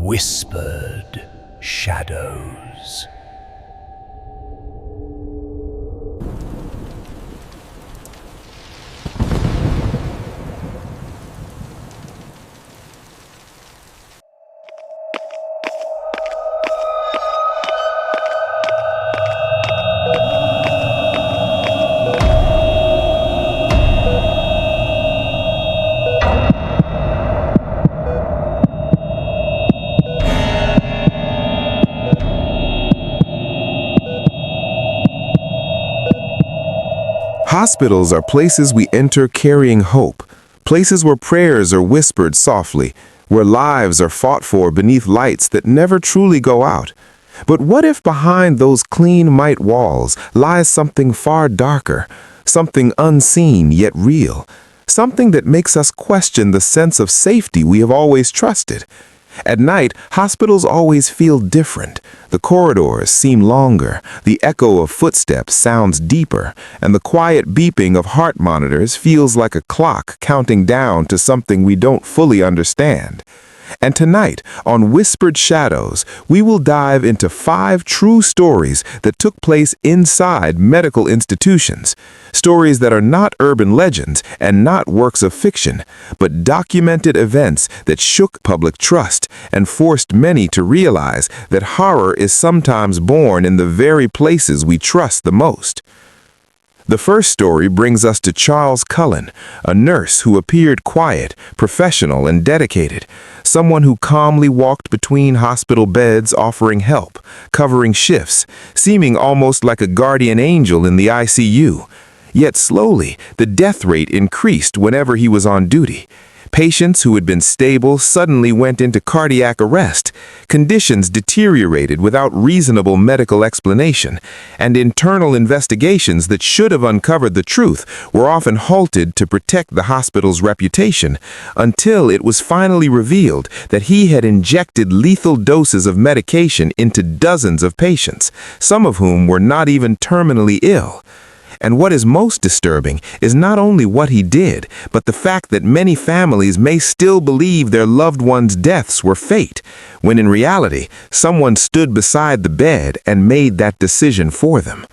Whispered shadows. Hospitals are places we enter carrying hope, places where prayers are whispered softly, where lives are fought for beneath lights that never truly go out. But what if behind those clean white walls lies something far darker, something unseen yet real, something that makes us question the sense of safety we have always trusted? At night, hospitals always feel different. The corridors seem longer, the echo of footsteps sounds deeper, and the quiet beeping of heart monitors feels like a clock counting down to something we don't fully understand. And tonight, on Whispered Shadows, we will dive into 5 true stories that took place inside medical institutions. Stories that are not urban legends and not works of fiction, but documented events that shook public trust and forced many to realize that horror is sometimes born in the very places we trust the most. The first story brings us to Charles Cullen, a nurse who appeared quiet, professional, and dedicated, someone who calmly walked between hospital beds offering help, covering shifts, seeming almost like a guardian angel in the ICU. Yet slowly, the death rate increased whenever he was on duty. Patients who had been stable suddenly went into cardiac arrest, conditions deteriorated without reasonable medical explanation, and internal investigations that should have uncovered the truth were often halted to protect the hospital's reputation, until it was finally revealed that he had injected lethal doses of medication into dozens of patients, some of whom were not even terminally ill. And what is most disturbing is not only what he did, but the fact that many families may still believe their loved ones' deaths were fate, when in reality, someone stood beside the bed and made that decision for them.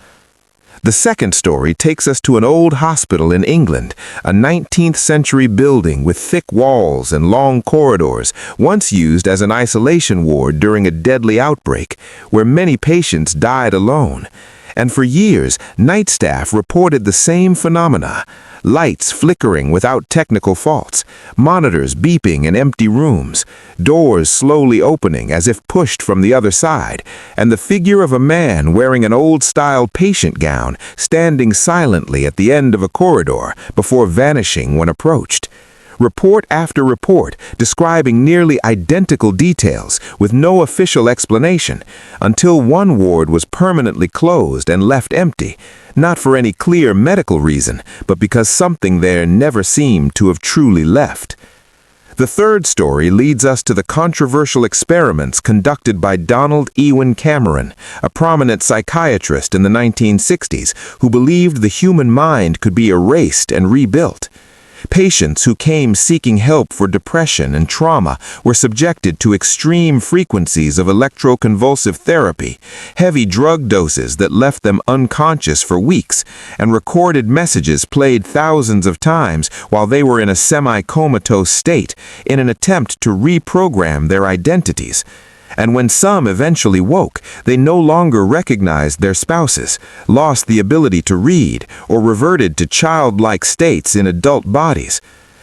The second story takes us to an old hospital in England, a 19th century building with thick walls and long corridors, once used as an isolation ward during a deadly outbreak, where many patients died alone. And for years, night staff reported the same phenomena: lights flickering without technical faults, monitors beeping in empty rooms, doors slowly opening as if pushed from the other side, and the figure of a man wearing an old-style patient gown standing silently at the end of a corridor before vanishing when approached. Report after report describing nearly identical details with no official explanation, until one ward was permanently closed and left empty, not for any clear medical reason, but because something there never seemed to have truly left. The third story leads us to the controversial experiments conducted by Donald Ewan Cameron, a prominent psychiatrist in the 1960s who believed the human mind could be erased and rebuilt. Patients who came seeking help for depression and trauma were subjected to extreme frequencies of electroconvulsive therapy, heavy drug doses that left them unconscious for weeks, and recorded messages played thousands of times while they were in a semi-comatose state in an attempt to reprogram their identities. And when some eventually woke, they no longer recognized their spouses, lost the ability to read, or reverted to childlike states in adult bodies.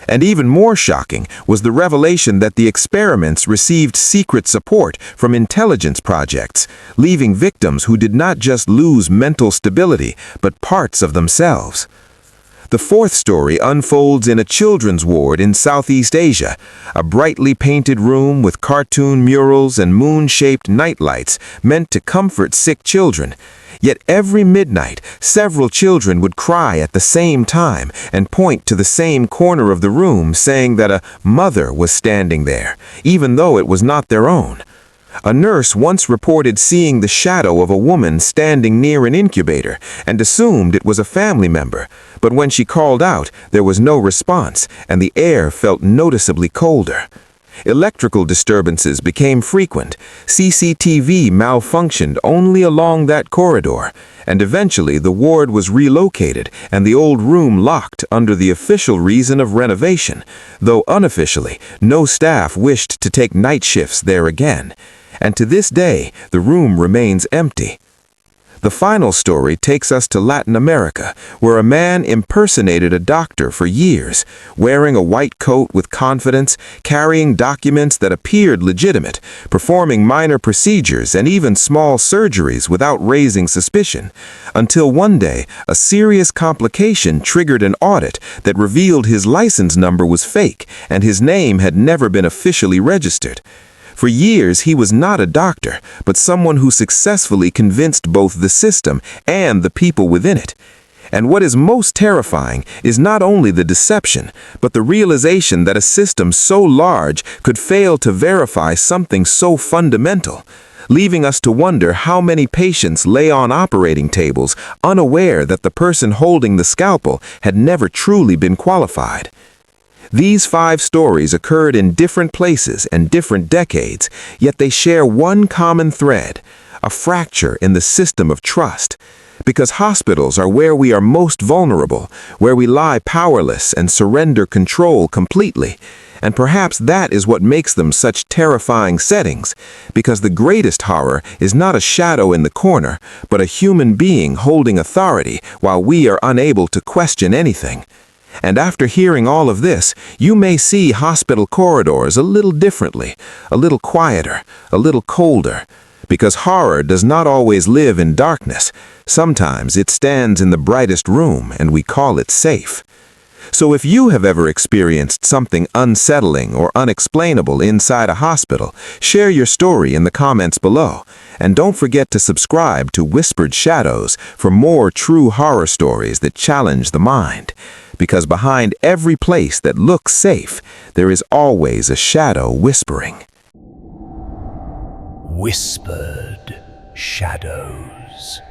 And even more shocking was the revelation that the experiments received secret support from intelligence projects, leaving victims who did not just lose mental stability, but parts of themselves. The fourth story unfolds in a children's ward in Southeast Asia, a brightly painted room with cartoon murals and moon-shaped nightlights meant to comfort sick children. Yet every midnight, several children would cry at the same time and point to the same corner of the room, saying that a mother was standing there, even though it was not their own. A nurse once reported seeing the shadow of a woman standing near an incubator and assumed it was a family member, but when she called out, there was no response and the air felt noticeably colder. Electrical disturbances became frequent. CCTV malfunctioned only along that corridor, and eventually the ward was relocated and the old room locked under the official reason of renovation, though unofficially, no staff wished to take night shifts there again. And to this day, the room remains empty. The final story takes us to Latin America, where a man impersonated a doctor for years, wearing a white coat with confidence, carrying documents that appeared legitimate, performing minor procedures and even small surgeries without raising suspicion, until one day a serious complication triggered an audit that revealed his license number was fake and his name had never been officially registered. For years, he was not a doctor, but someone who successfully convinced both the system and the people within it. And what is most terrifying is not only the deception, but the realization that a system so large could fail to verify something so fundamental, leaving us to wonder how many patients lay on operating tables unaware that the person holding the scalpel had never truly been qualified. These 5 stories occurred in different places and different decades, yet they share one common thread: a fracture in the system of trust. Because hospitals are where we are most vulnerable, where we lie powerless and surrender control completely. And perhaps that is what makes them such terrifying settings, because the greatest horror is not a shadow in the corner, but a human being holding authority while we are unable to question anything. And after hearing all of this, you may see hospital corridors a little differently, a little quieter, a little colder. Because horror does not always live in darkness. Sometimes it stands in the brightest room and we call it safe. So if you have ever experienced something unsettling or unexplainable inside a hospital, share your story in the comments below. And don't forget to subscribe to Whispered Shadows for more true horror stories that challenge the mind. Because behind every place that looks safe, there is always a shadow whispering. Whispered Shadows.